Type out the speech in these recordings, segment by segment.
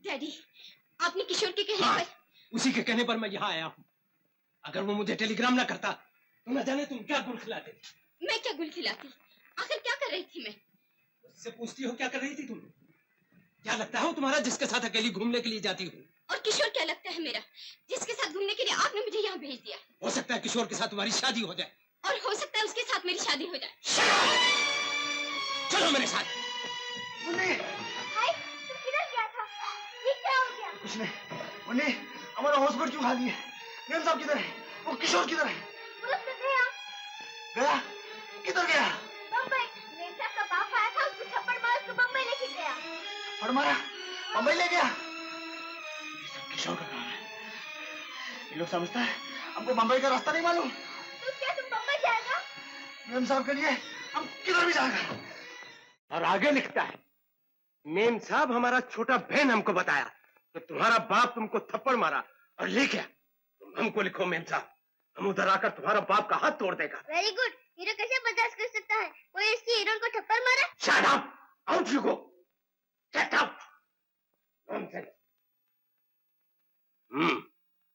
Daddy, आपने किशोर के कहने हाँ, पर... उसी के कहने पर मैं यहाँ आया हूँ। अगर वो मुझे टेलीग्राम ना करता तो न जाने तुम क्या गुल खिलाते। मैं क्या गुल खिलाती? आखिर क्या कर रही थी मैं? उससे पूछती हो क्या कर रही थी तुम? क्या लगता है वो तुम्हारा जिसके साथ अकेली घूमने के लिए जाती हो? और किशोर क्या लगता है मेरा, जिसके साथ घूमने के लिए आपने मुझे यहाँ भेज दिया? हो सकता है किशोर के साथ तुम्हारी शादी हो जाए। और हो सकता है उसके साथ मेरी शादी हो जाए। चलो मेरे साथ। हाय, तू किधर गया था? ये क्या हो गया? कुछ नहीं। मुन्नी, हमारा हॉस्पिटल क्यों खाली है? मेम साहब किधर है? वो किशोर किधर है? वो लोग तो गया। गया? किधर गया? बम्बई। मेम साहब का बाप आया था, उसको थप्पड़ मार उसको बम्बई लेके गया। थप्पड़ मारा? बम्बई ले गया? किशोर का काम है। ये लोग समझता है हमको बम्बई का रास्ता नहीं मालूम। तो क्या तुम बम्बई जाएगा? मेम साहब के लिए हम किधर भी जाएगा। और आगे लिखता है, मेम साहब हमारा छोटा बहन हमको बताया कि तुम्हारा बाप तुमको थप्पड़ मारा और ले गया। तुम हमको लिखो मेम साहब, हम उधर आकर तुम्हारा बाप का हाथ तोड़ देगा। Very good. हीरो कैसे बर्दाश्त कर सकता है कोई इसकी हीरोइन को थप्पड़ मारा? Shut up! Out you go! Get out! Nonsense!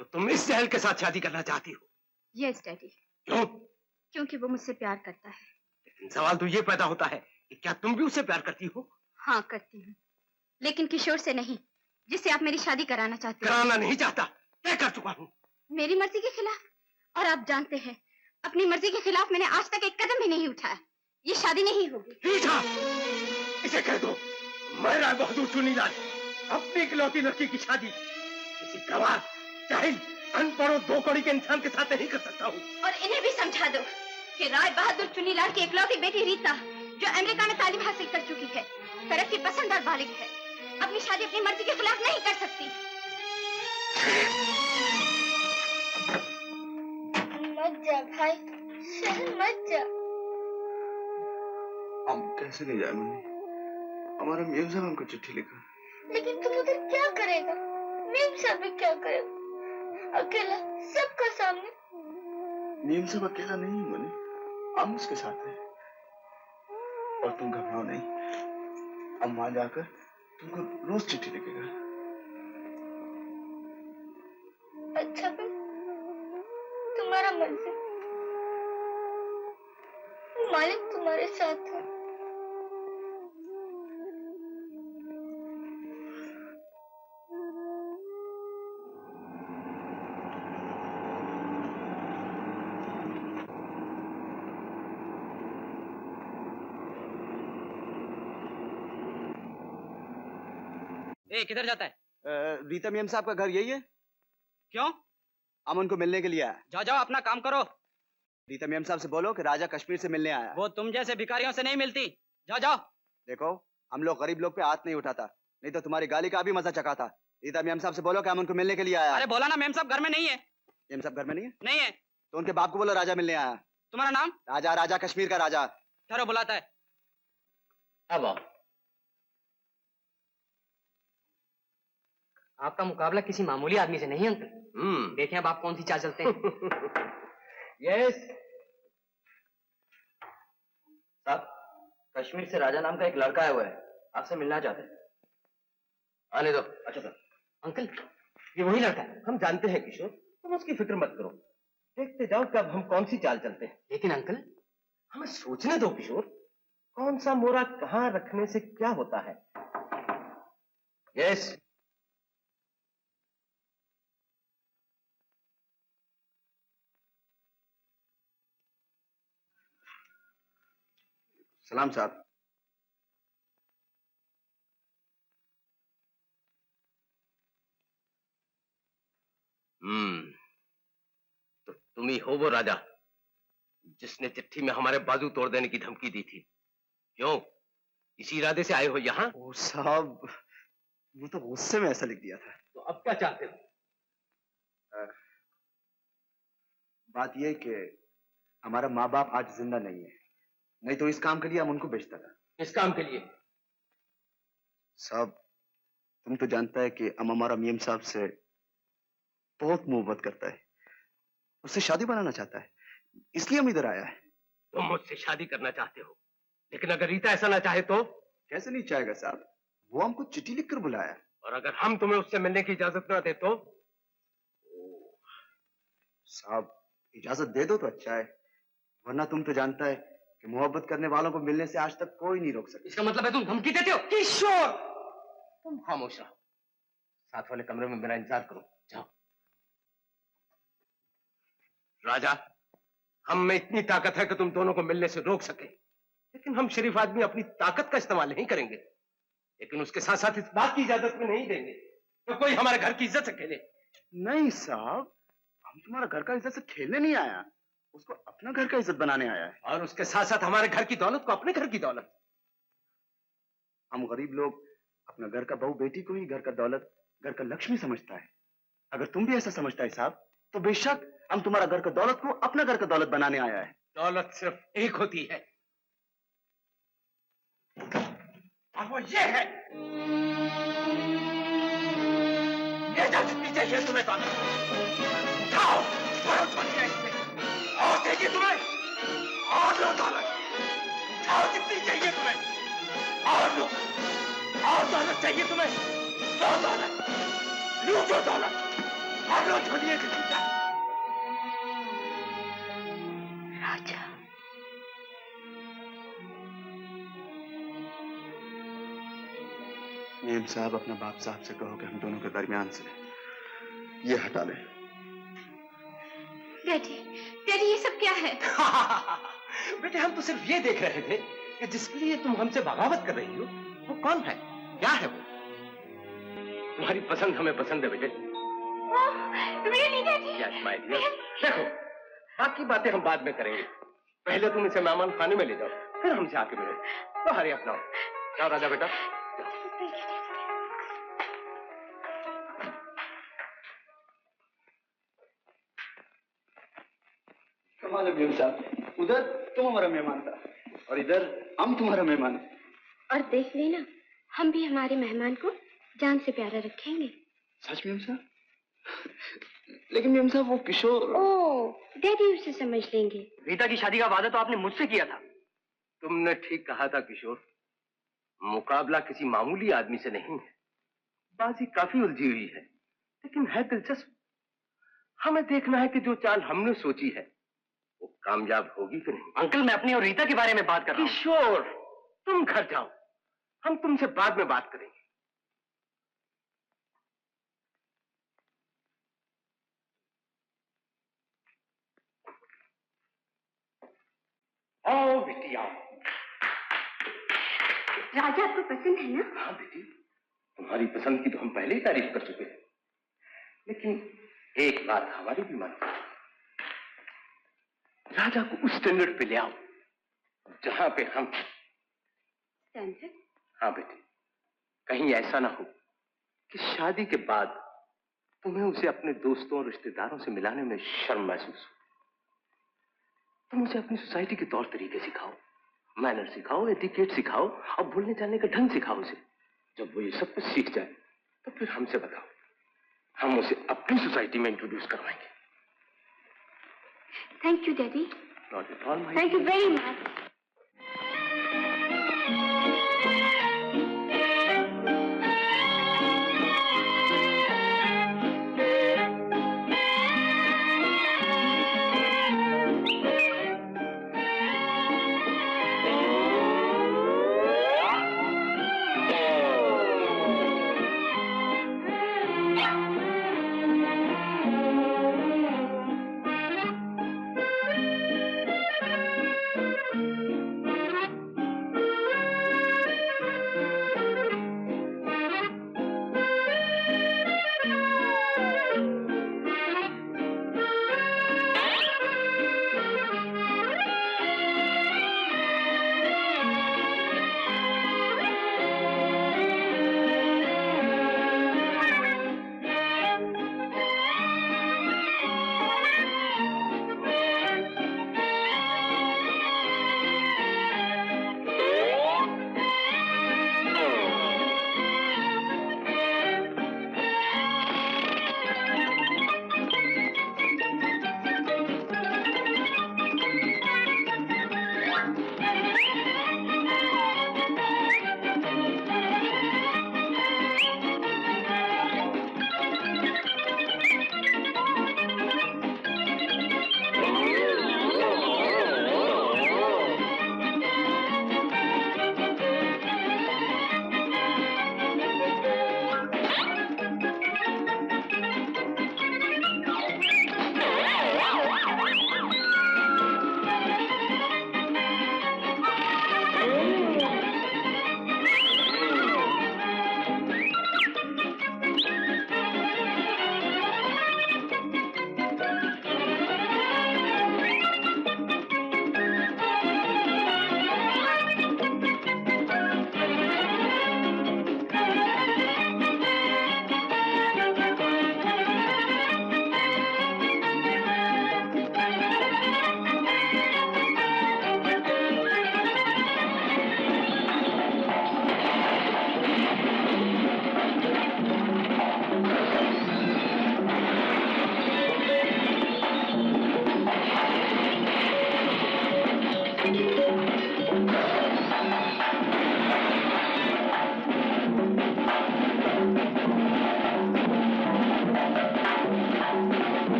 तो तुम इस जहल के साथ शादी करना चाहती हो? Yes daddy. क्यों? क्योंकि वो मुझसे प्यार करता है। लेकिन सवाल तो ये पैदा होता है कि क्या तुम भी उससे प्यार करती हो? हाँ करती हूँ, लेकिन किशोर से नहीं, जिससे आप मेरी शादी कराना चाहते हो। कराना नहीं चाहता, तय कर चुका हूँ। मेरी मर्जी के खिलाफ? और आप जानते हैं, अपनी मर्जी के खिलाफ मैंने आज तक एक कदम भी नहीं उठाया। ये शादी नहीं होगी। रीटा, इसे कह दो, मैं राय बहादुर चुनीलाल अपनी इकलौती लड़की की शादी किसी गवार, जाहिल, अनपढ़ और दो कौड़ी के इंसान के साथ नहीं कर सकता हूँ। और इन्हें भी समझा दो कि राय बहादुर चुनीलाल की इकलौती बेटी रीता, जो अमेरिका में तालीम हासिल कर चुकी है, तरक्की पसंद और बालिग है, अपनी शादी अपनी मर्जी के खिलाफ नहीं कर सकती। मत जा भाई, मत जा। हम कैसे ले जाए मुन्नी? हमारा मेम साहब हमको चिट्ठी लिखा। लेकिन तुम उधर क्या करेगा? मेम साहब भी क्या करेगा? अकेला सबका सामने। मेम साहब अकेला नहीं है मुन्नी, हम उसके साथ हैं। और तुम घबराओ नहीं, हम वहां जाकर तुमको रोज चिट्ठी लिखेगा। अच्छा फिर तुम्हारा मर्जी, मालिक तुम्हारे साथ है। ए, किधर जाता है? रीता मेम साहब का घर यही है। क्यों? हम उनको मिलने के लिए आए। जाओ जाओ, अपना काम करो। रीता मेम साहब से बोलो कि राजा कश्मीर से मिलने आया। वो तुम जैसे भिखारियों से नहीं मिलती। जाओ जाओ। देखो, हम लोग गरीब लोग पे हाथ नहीं उठाता, नहीं तो तुम्हारी गाली का भी मजा चखा था। रीता मेम साहब से बोलो कि हम उनको मिलने के लिए आया। अरे बोला ना, मेम साहब घर में नहीं है। मेम साहब घर में नहीं है? नहीं है तो उनके बाप को बोलो राजा मिलने आया। तुम्हारा नाम? राजा, राजा कश्मीर का राजा। ठहरो, बुलाता है। अब आओ। आपका मुकाबला किसी मामूली आदमी से नहीं अंकल। देखें अब आप कौन सी चाल चलते हैं। यस साहब, कश्मीर से राजा नाम का एक लड़का आया हुआ है, आपसे मिलना चाहते हैं। आने दो। अच्छा सर। अंकल, ये वही लड़का है। हम जानते हैं किशोर, तुम उसकी फिक्र मत करो। देखते जाओ कब हम कौन सी चाल चलते हैं। लेकिन अंकल, हमें सोचने दो किशोर, कौन सा मोरा कहाँ रखने से क्या होता है। यस। सलाम साहब। तो तुम ही हो वो राजा जिसने चिट्ठी में हमारे बाजू तोड़ देने की धमकी दी थी। क्यों, इसी इरादे से आए हो यहाँ? ओ साहब, वो तो गुस्से में ऐसा लिख दिया था। तो अब क्या चाहते हो? बात यह कि हमारा माँ बाप आज जिंदा नहीं है, नहीं तो इस काम के लिए हम उनको बेचता था। इस काम के लिए? साहब, तुम तो जानता है कि हम हमारा मियां साहब से बहुत मोहब्बत करता है, उससे शादी बनाना चाहता है, इसलिए हम इधर आया है। तुम मुझसे शादी करना चाहते हो, लेकिन अगर रीता ऐसा ना चाहे तो? कैसे नहीं चाहेगा साहब, वो हमको चिट्ठी लिखकर बुलाया। और अगर हम तुम्हें उससे मिलने की इजाजत ना दे तो? साहब इजाजत दे दो तो अच्छा है, वरना तुम तो जानता है कि मोहब्बत करने वालों को मिलने से आज तक कोई नहीं रोक सके। इसका मतलब है तुम धमकी देते हो? किशोर, तुम खामोश रहो, साथ वाले कमरे में मेरा इंतजार करो, जाओ। राजा, हम में इतनी ताकत है कि तुम दोनों को मिलने से रोक सके, लेकिन हम शरीफ आदमी अपनी ताकत का इस्तेमाल नहीं करेंगे, लेकिन उसके साथ साथ इस बात की इजाजत भी नहीं देंगे तो कोई हमारे घर की इज्जत से खेले। नहीं साहब, हम तुम्हारा घर का इज्जत से खेलने नहीं आया, उसको अपना घर का इज्जत बनाने आया है। और उसके साथ साथ हमारे घर की दौलत को अपने घर की दौलत। हम गरीब लोग अपना घर का बहू बेटी को ही घर का दौलत, घर का लक्ष्मी समझता है। अगर तुम भी ऐसा समझता है साहब, तो बेशक हम तुम्हारा घर का दौलत को अपना घर का दौलत बनाने आया है। दौलत सिर्फ एक होती है और वो ये है। ये जितनी चाहिए तुम्हें दौलत, उठाओ, बहुत बढ़िया इससे। और चाहिए तुम्हें, और लो दौलत, उठाओ जितनी चाहिए तुम्हें, और लो। और दौलत चाहिए तुम्हें, लो दौलत, लूटो दौलत, और लो छोड़िए की चिंता। राजा, मेम साहब, अपना बाप साहब से कहो कि हम दोनों के दरमियान से ये हटा लें। डैडी, डैडी ये सब क्या है? बेटे, हम तो सिर्फ ये देख रहे थे कि जिसके लिए तुम हमसे बगावत कर रही हो वो कौन है, क्या है वो। तुम्हारी पसंद हमें पसंद है बेटे। Really, daddy? Yes, my dear. देखो, बाकी बातें हम बाद में करेंगे, पहले तुम इसे मेहमान खाने में ले जाओ, फिर हमसे आके मिलो। तो हरी अपनाओ, जाओ राजा बेटा। कमाल है मेम साहब, उधर तुम हमारा मेहमान था और इधर हम तुम्हारा मेहमान। और देख लेना, हम भी हमारे मेहमान को जान से प्यारा रखेंगे। सच मेम साहब? लेकिन मेम साहब वो किशोर। ओह, डैडी उसे समझ लेंगे। रीता की शादी का वादा तो आपने मुझसे किया था। तुमने ठीक कहा था किशोर, मुकाबला किसी मामूली आदमी से नहीं है। बाजी काफी उलझी हुई है, लेकिन है दिलचस्प। हमें देखना है कि जो चाल हमने सोची है वो कामयाब होगी कि नहीं। अंकल, मैं अपनी और रीता के बारे में बात कर रहा हूँ। किशोर, तुम घर जाओ, हम तुमसे बाद में बात करेंगे। आओ बेटी आओ। राजा आपको पसंद है ना? हाँ बेटी, तुम्हारी पसंद की तो हम पहले ही तारीफ कर चुके हैं, लेकिन एक बात हमारी भी मानती है, राजा को उस स्टैंडर्ड पे ले आओ जहां पे हम। स्टैंडर्ड? हाँ बेटी, कहीं ऐसा ना हो कि शादी के बाद तुम्हें उसे अपने दोस्तों और रिश्तेदारों से मिलाने में शर्म महसूस हो। तुम उसे अपनी सोसाइटी के तौर तरीके सिखाओ, मैनर सिखाओ, एटिकेट सिखाओ और बोलने चालने का ढंग सिखाओ उसे। जब वो ये सब कुछ सीख जाए तो फिर हमसे बताओ, हम उसे अपनी सोसाइटी में इंट्रोड्यूस करवाएंगे। Thank you daddy. Not at all, my thank you very much.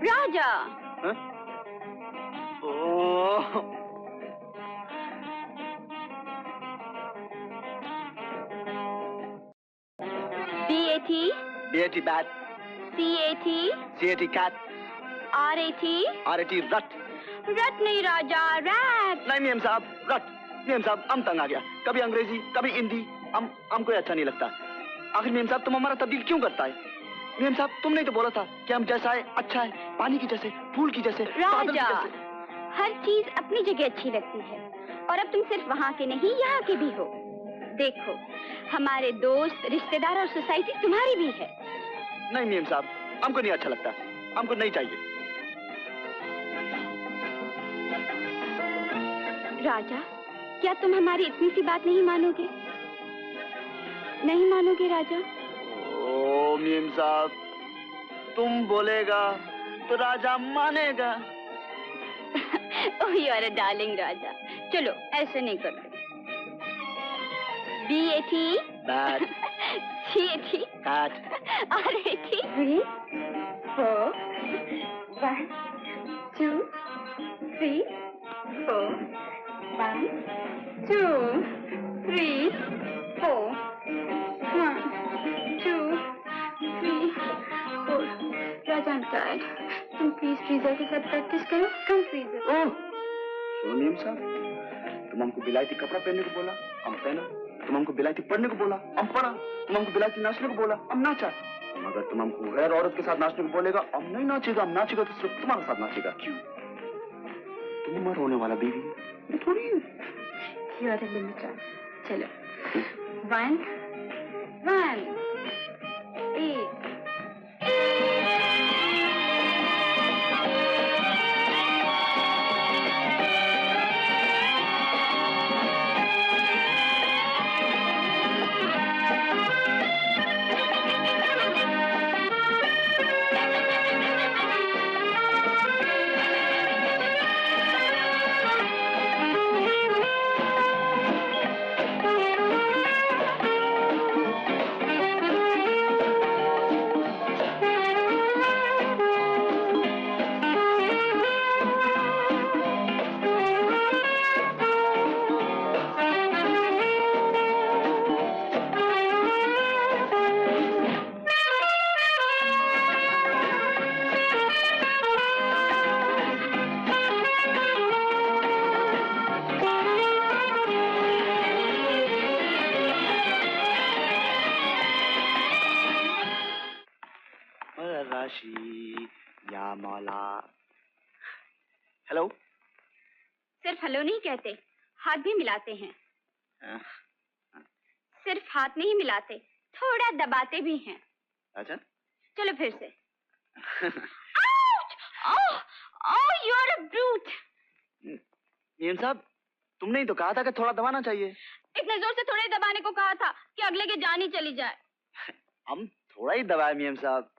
Raja हाँ? Oh, BAT BAT bat, CAT CAT cat, RAT RAT रट। रट नहीं राजा, रैट। नहीं मेम साहब, रट। मेम साहब, हम तंग आ गया। कभी अंग्रेजी, कभी हिंदी, हमको अच्छा नहीं लगता। आखिर मेम साहब, तुम हमारा तब्दील क्यों करता है? मेम साहब, तुमने तो बोला था कि हम जैसा है अच्छा है, पानी की जैसे, फूल की जैसे, बादल की राजा, जैसे। हर चीज अपनी जगह अच्छी लगती है और अब तुम सिर्फ वहाँ के नहीं यहाँ के भी हो। देखो, हमारे दोस्त, रिश्तेदार और सोसाइटी तुम्हारी भी है। नहीं मेम साहब, हमको नहीं अच्छा लगता, हमको नहीं चाहिए। राजा, क्या तुम हमारी इतनी सी बात नहीं मानोगे? नहीं मानोगे राजा? ओ मेम साहब, तुम बोलेगा तो राजा मानेगा। Oh you are a darling Raja. चलो ऐसे नहीं करते। BAT bat, CAT cat, RAT 3 4 1 2 3 4 1 2 3 4 1 2 3 4 Raja, I'm tired. तुम प्लीज फ्रीजर के साथ प्रैक्टिस करो। कम फ्रीजर। ओह, सुनो मेम साहब, तुम हमको बिलायती कपड़ा पहनने को बोला, हम पहना। तुम हमको बिलायती पढ़ने को बोला, हम पढ़ा। तुम हमको बिलायती नाचने को बोला, हम नाचा। मगर तुम हमको गैर औरत के साथ नाचने को बोलेगा, हम नहीं नाचेगा। हम नाचेगा तो सिर्फ तुम्हारे साथ नाचेगा। क्यों? तुम हमारा होने वाला बीवी है, मैं थोड़ी हूँ। You are a limiter. चलो 1 1 8 राशि या मौला। हेलो। सिर्फ हेलो नहीं कहते, हाथ भी मिलाते हैं। सिर्फ हाथ नहीं मिलाते, थोड़ा दबाते भी हैं। अच्छा, चलो फिर से। Oh you are a brute. मेम साहब, तुमने ही तो कहा था कि थोड़ा दबाना चाहिए। इतने जोर से थोड़े ही दबाने को कहा था कि अगले की जान ही चली जाए। हम थोड़ा ही दबाए मेम साहब।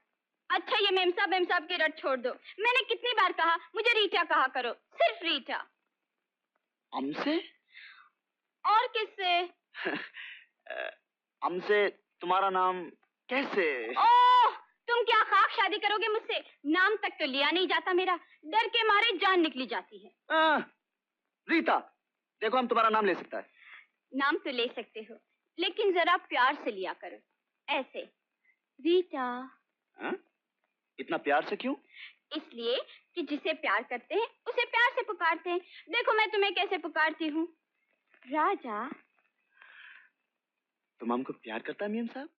अच्छा, ये मेम साहब के रट छोड़ दो। मैंने कितनी बार कहा मुझे रीटा कहा करो, सिर्फ रीटा। हमसे? और किससे? हमसे तुम्हारा नाम कैसे? ओह, तुम क्या खाक शादी करोगे मुझसे? नाम तक तो लिया नहीं जाता मेरा, डर के मारे जान निकली जाती है। रीता, देखो हम तुम्हारा नाम ले सकता है। नाम तो ले सकते हो, लेकिन जरा प्यार से लिया करो, ऐसे रीटा। इतना प्यार से क्यों? इसलिए कि जिसे प्यार करते हैं उसे प्यार से पुकारते हैं। देखो मैं तुम्हें कैसे पुकारती हूँ, राजा। तुम हमको प्यार करता है मेम साहब?